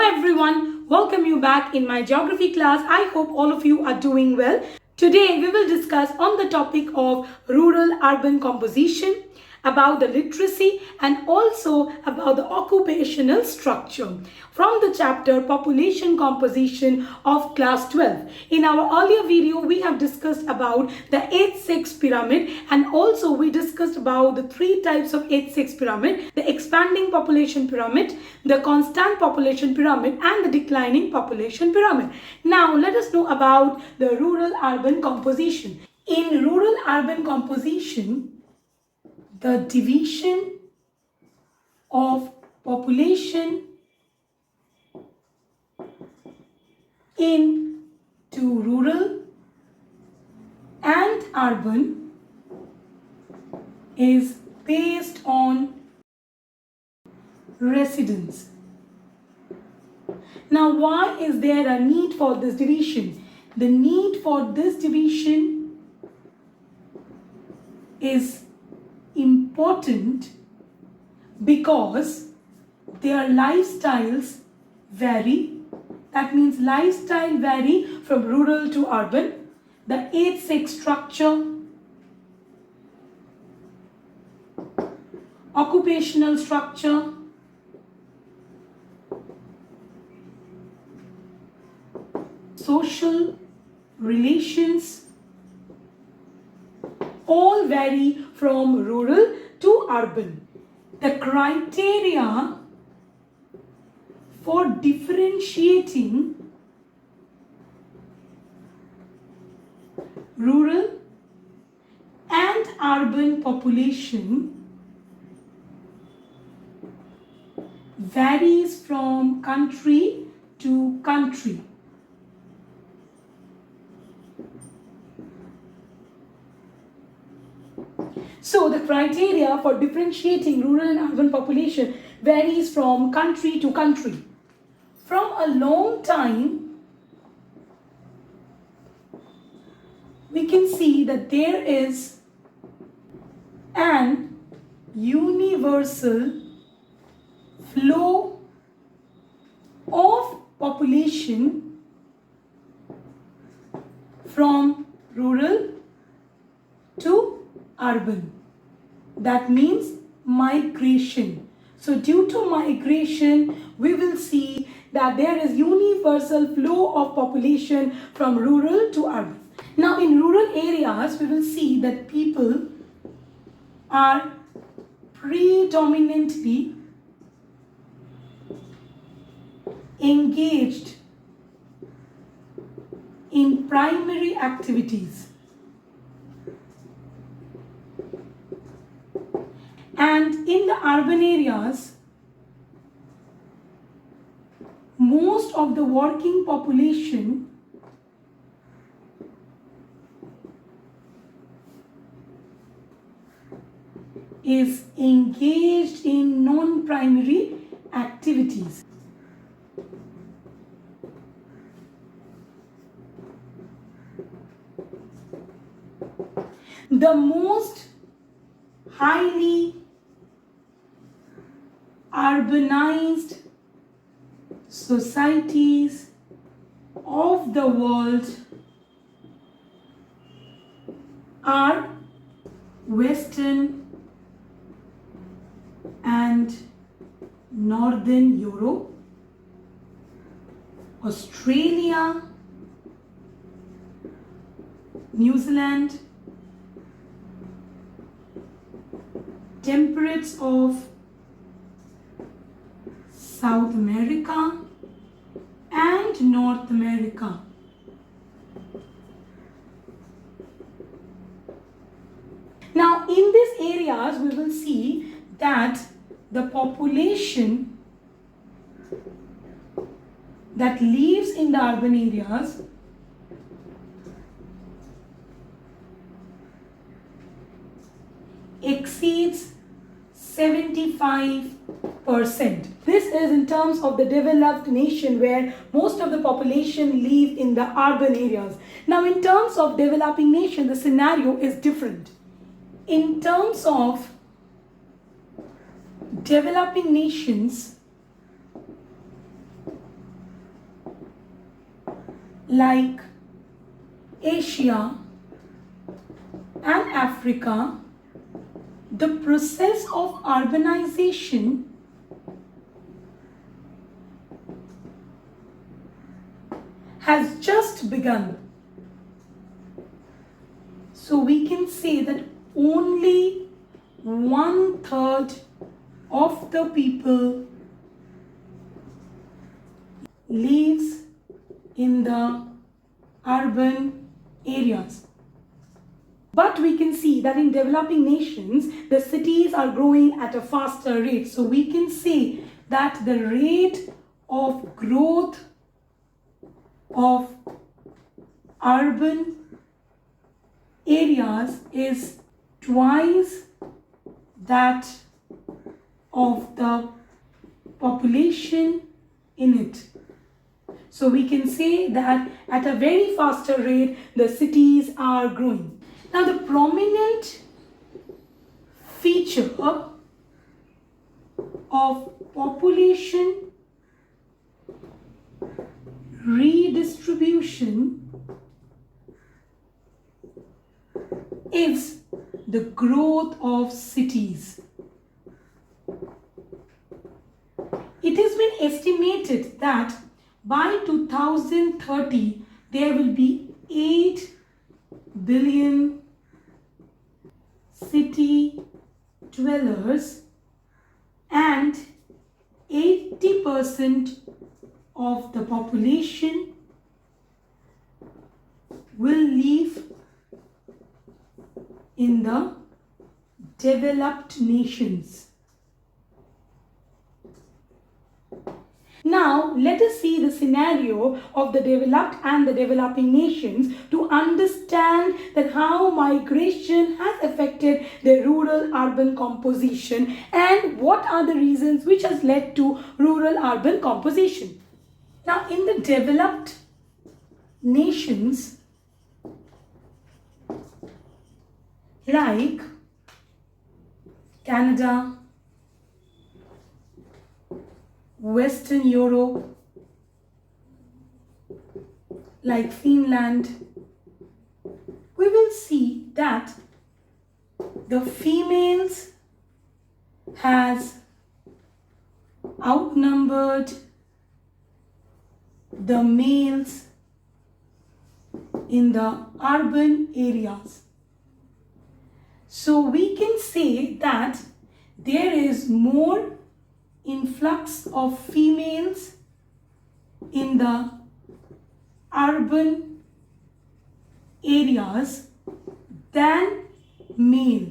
everyone, welcome you back in my geography class. I hope all of you are doing well. Today we will discuss on the topic of rural-urban composition, about the literacy and also about the occupational structure from the chapter Population Composition of class 12. In our earlier video we have discussed about the 8-6 pyramid, and also we discussed about the three types of 8-6 pyramid: the expanding population pyramid, the constant population pyramid and the declining population pyramid. Now let us know about the rural-urban composition. In rural-urban composition, the division of population into rural and urban is based on residence. Now, why is there a need for this division? The need for this division is important because their lifestyles vary. That means lifestyle vary from rural to urban. The 8-6 structure, occupational structure, social relations all vary from rural to urban. The criteria for differentiating rural and urban population varies from country to country. So the criteria for differentiating rural and urban population varies from country to country. From a long time, we can see that there is an universal flow of population from rural to urban. That means migration. So due to migration, we will see that there is universal flow of population from rural to urban. Now in rural areas, we will see that people are predominantly engaged in primary activities. And in the urban areas, most of the working population is engaged in non-primary activities. The most highly urbanized societies of the world are Western and Northern Europe, Australia, New Zealand, temperates of South America and North America. Now in these areas we will see that the population that lives in the urban areas exceeds 75%. This is in terms of the developed nation where most of the population live in the urban areas. Now in terms of developing nation, the scenario is different. In terms of developing nations, like Asia and Africa, the process of urbanization has just begun. So we can say that only 1/3 of the people lives in the urban areas. But we can see that in developing nations, the cities are growing at a faster rate. So we can say that the rate of growth of urban areas is twice that of the population in it. So we can say that at a very faster rate, the cities are growing. Now, the prominent feature of population redistribution is the growth of cities. It has been estimated that by 2030, there will be 8 billion city dwellers and 80% of the population will live in the developed nations. Now, let us see the scenario of the developed and the developing nations to understand that how migration has affected the rural-urban composition and what are the reasons which has led to rural-urban composition. Now, in the developed nations like Canada, Western Europe, like Finland, we will see that the females has outnumbered the males in the urban areas. So we can say that there is more influx of females in the urban areas than male.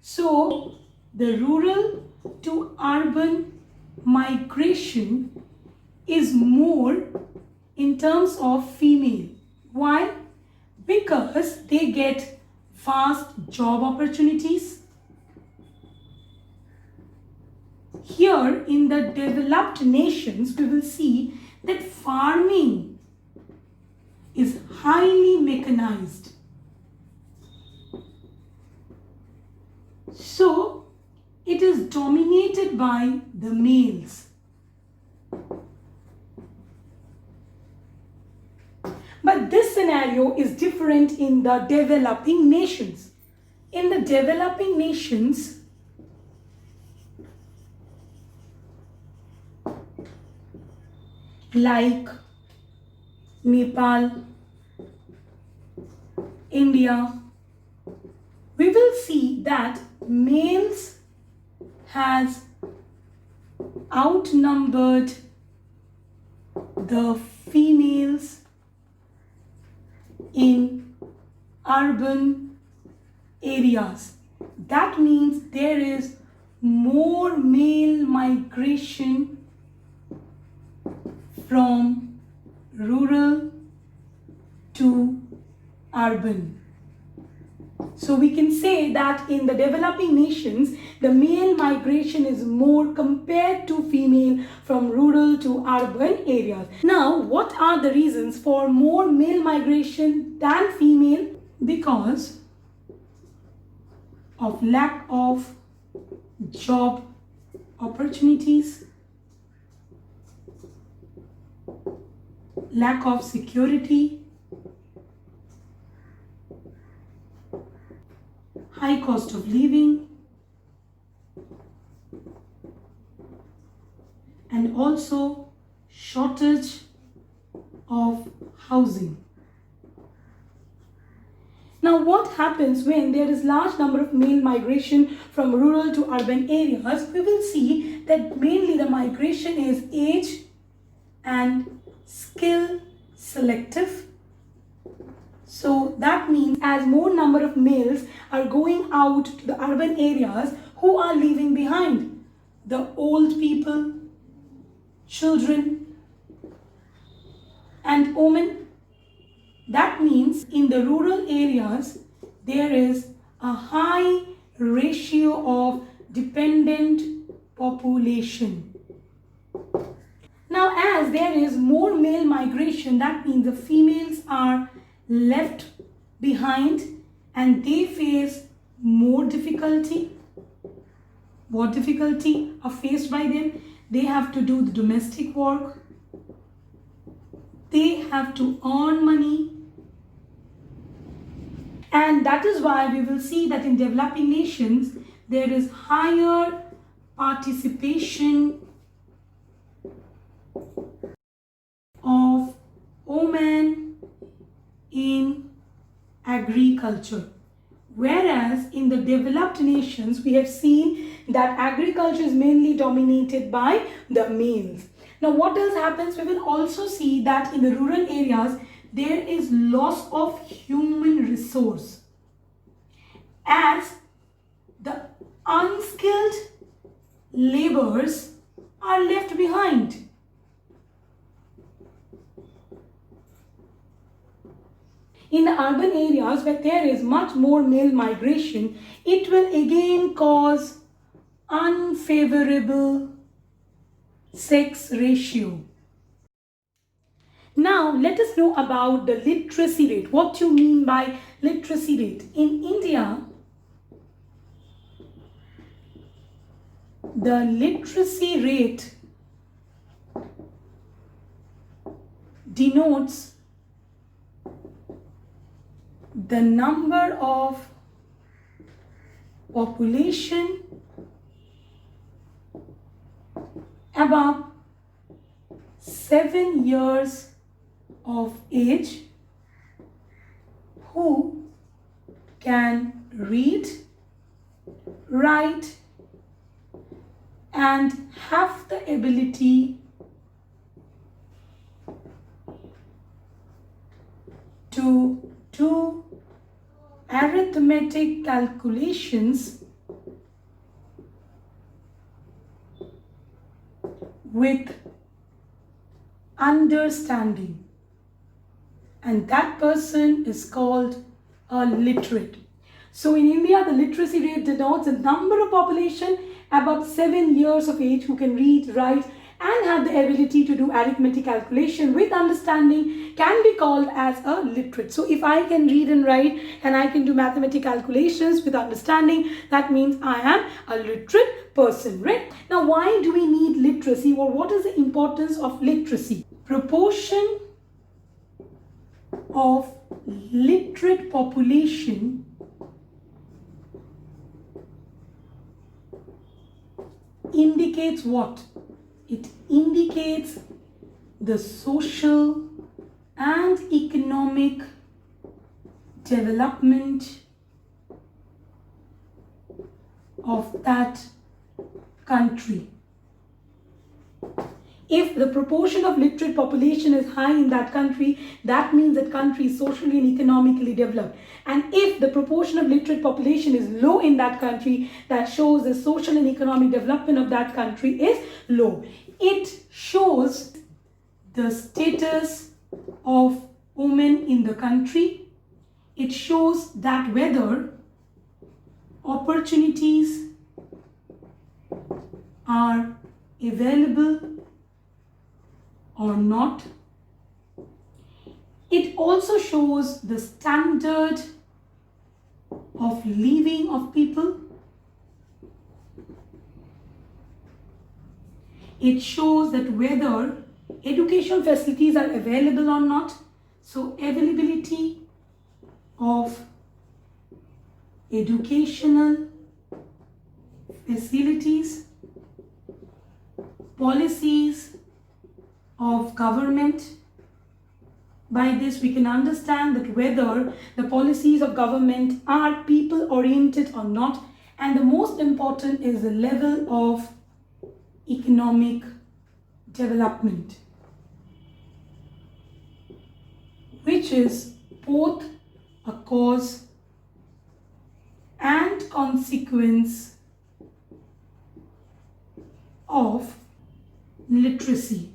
So the rural to urban migration is more in terms of female. Why? Because they get fast job opportunities. Here in the developed nations, we will see that farming is highly mechanized. So, it is dominated by the males. But this scenario is different in the developing nations. In the developing nations, like Nepal, India, we will see that males has outnumbered the females in urban areas. That means there is more male migration from rural to urban. So we can say that in the developing nations, the male migration is more compared to female from rural to urban areas. Now, what are the reasons for more male migration than female? Because of lack of job opportunities, lack of security, high cost of living, and also shortage of housing. Now, what happens when there is large number of male migration from rural to urban areas? We will see that mainly the migration is age and skill selective. So that means as more number of males are going out to the urban areas, who are leaving behind? The old people, children, and women. That means in the rural areas, there is a high ratio of dependent population. Now, as there is more male migration, that means the females are left behind and they face more difficulty. What difficulty are faced by them? They have to do the domestic work. They have to earn money. And that is why we will see that in developing nations, there is higher participation of women in agriculture. Whereas in the developed nations, we have seen that agriculture is mainly dominated by the males. Now, what else happens? We will also see that in the rural areas, there is loss of human resource as the unskilled laborers are left behind. In the urban areas where there is much more male migration, it will again cause unfavorable sex ratio. Now, let us know about the literacy rate. What do you mean by literacy rate? In India, the literacy rate denotes the number of population above 7 years of age who can read, write, and have the ability to do arithmetic calculations with understanding, and that person is called a literate. So in India, the literacy rate denotes the number of population above 7 years of age who can read, write, and have the ability to do arithmetic calculation with understanding can be called as a literate. So if I can read and write and I can do mathematical calculations with understanding, that means I am a literate person, right? Now, why do we need literacy, or what is the importance of literacy? Proportion of literate population indicates what? It indicates the social and economic development of that country. If the proportion of literate population is high in that country, that means that country is socially and economically developed. And if the proportion of literate population is low in that country, that shows the social and economic development of that country is low. It shows the status of women in the country. It shows that whether opportunities are available or not. It also shows the standard of living of people. It shows that whether education facilities are available or not. So availability of educational facilities, policies of government. By this we can understand that whether the policies of government are people oriented or not, and the most important is the level of economic development, which is both a cause and consequence of literacy.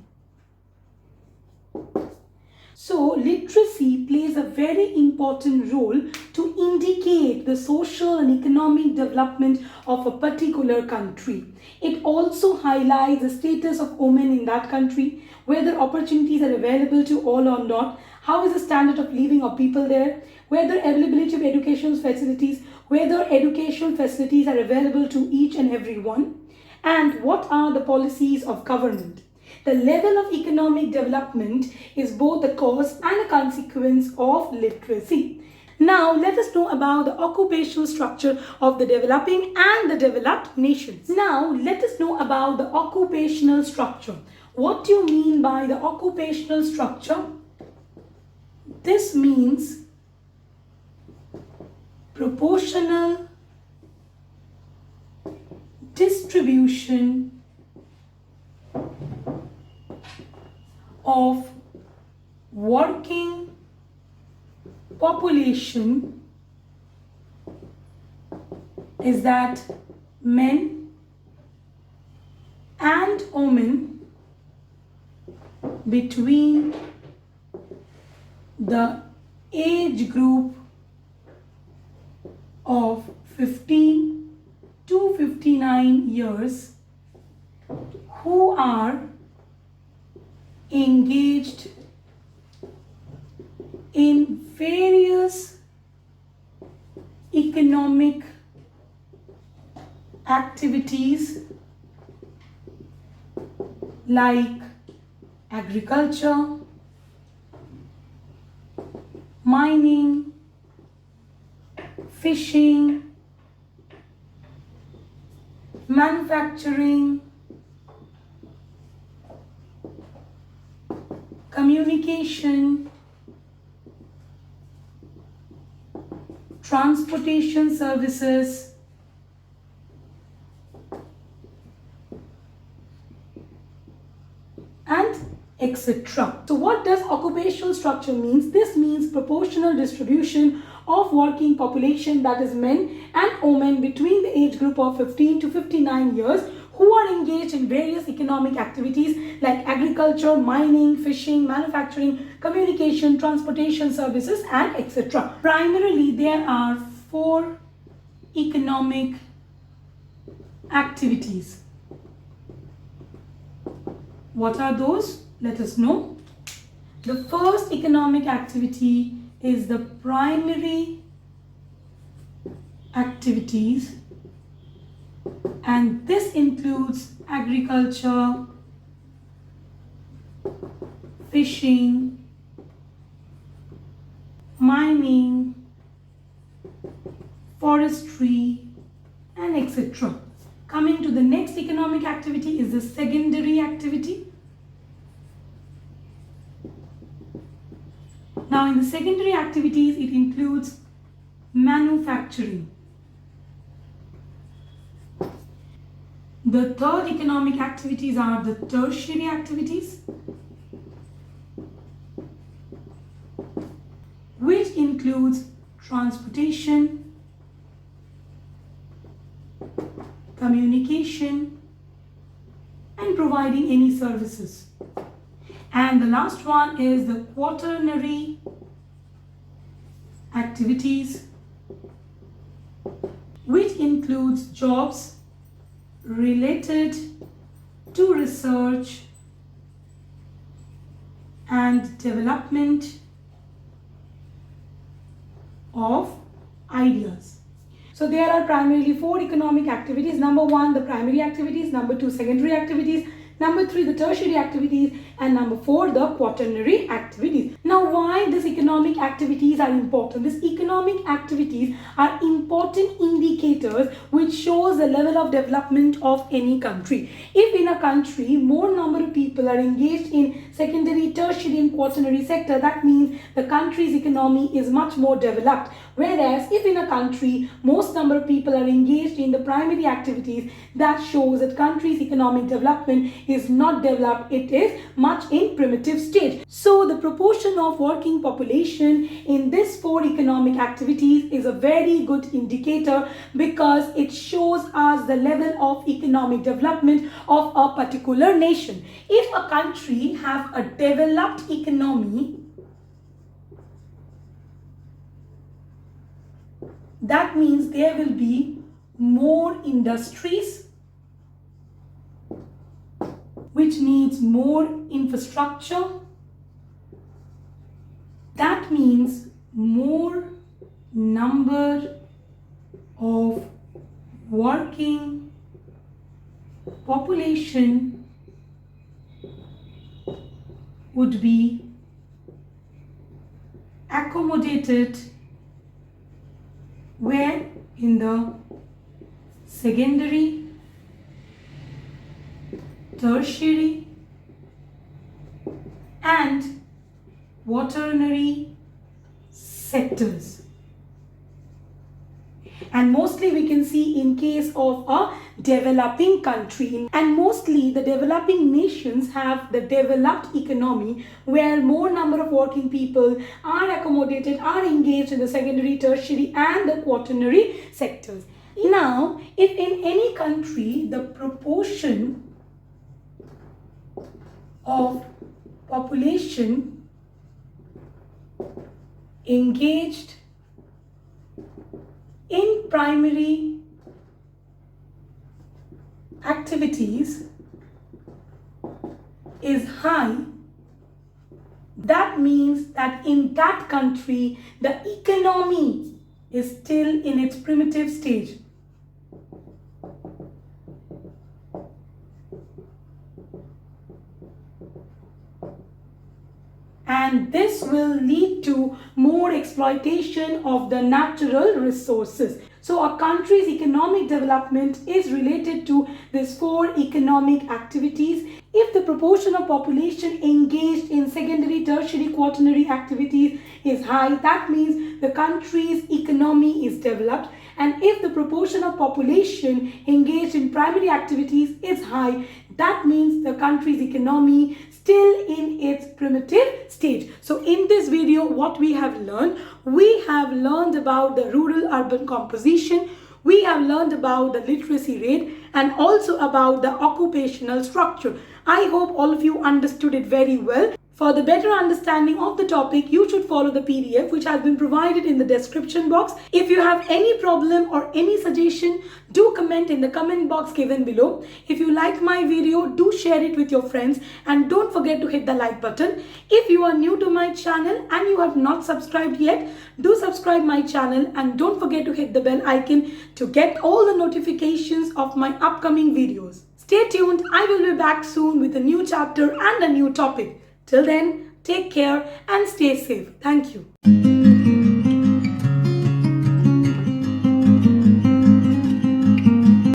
So literacy plays a very important role to indicate the social and economic development of a particular country. It also highlights the status of women in that country, whether opportunities are available to all or not, how is the standard of living of people there, whether availability of educational facilities, whether educational facilities are available to each and every one, and what are the policies of government. The level of economic development is both a cause and a consequence of literacy. Now let us know about the occupational structure of the developing and the developed nations. Now let us know about the occupational structure. What do you mean by the occupational structure? This means proportional distribution of working population is that men and women between the age group of 15 to 59 years who are engaged in various economic activities like agriculture, mining, fishing, manufacturing, communication, transportation services, and etc. So what does occupational structure means? This means proportional distribution of working population, that is men and women between the age group of 15 to 59 years who are engaged in various economic activities like agriculture, mining, fishing, manufacturing, communication, transportation services, and etc. Primarily, there are 4 economic activities. What are those? Let us know. The first economic activity is the primary activities, and this includes agriculture, fishing, mining, forestry, and etc. Coming to the next economic activity is the secondary activity. Now in the secondary activities, it includes manufacturing. The third economic activities are the tertiary activities, which includes transportation, communication, and providing any services. And the last one is the quaternary activities, which includes jobs related to research and development of ideas. So there are primarily 4 economic activities. Number 1, the primary activities. Number 2, secondary activities. Number 3, the tertiary activities. And number 4, the quaternary activities. Now, why these economic activities are important? These economic activities are important indicators which shows the level of development of any country. If in a country more number of people are engaged in secondary, tertiary and quaternary sector, that means the country's economy is much more developed. Whereas if in a country most number of people are engaged in the primary activities, that shows that country's economic development is not developed, it is much in primitive stage. So the proportion of working population in these 4 economic activities is a very good indicator because it shows us the level of economic development of a particular nation. If a country have a developed economy, that means there will be more industries, which needs more infrastructure. That means more number of working population would be accommodated where? In the secondary, tertiary and quaternary sectors. And mostly we can see in case of a developing country, and mostly the developing nations have the developed economy where more number of working people are accommodated, are engaged in the secondary, tertiary and the quaternary sectors. Now, if in any country the proportion of population engaged in primary activities is high, that means that in that country the economy is still in its primitive stage. And this will lead to more exploitation of the natural resources. So a country's economic development is related to these 4 economic activities. If the proportion of population engaged in secondary, tertiary, quaternary activities is high, that means the country's economy is developed. And if the proportion of population engaged in primary activities is high, that means the country's economy still in its primitive stage. So in this video, what we have learned about the rural-urban composition, we have learned about the literacy rate and also about the occupational structure. I hope all of you understood it very well. For the better understanding of the topic, you should follow the PDF which has been provided in the description box. If you have any problem or any suggestion, do comment in the comment box given below. If you like my video, do share it with your friends and don't forget to hit the like button. If you are new to my channel and you have not subscribed yet, do subscribe my channel and don't forget to hit the bell icon to get all the notifications of my upcoming videos. Stay tuned, I will be back soon with a new chapter and a new topic. Till then, take care and stay safe. Thank you.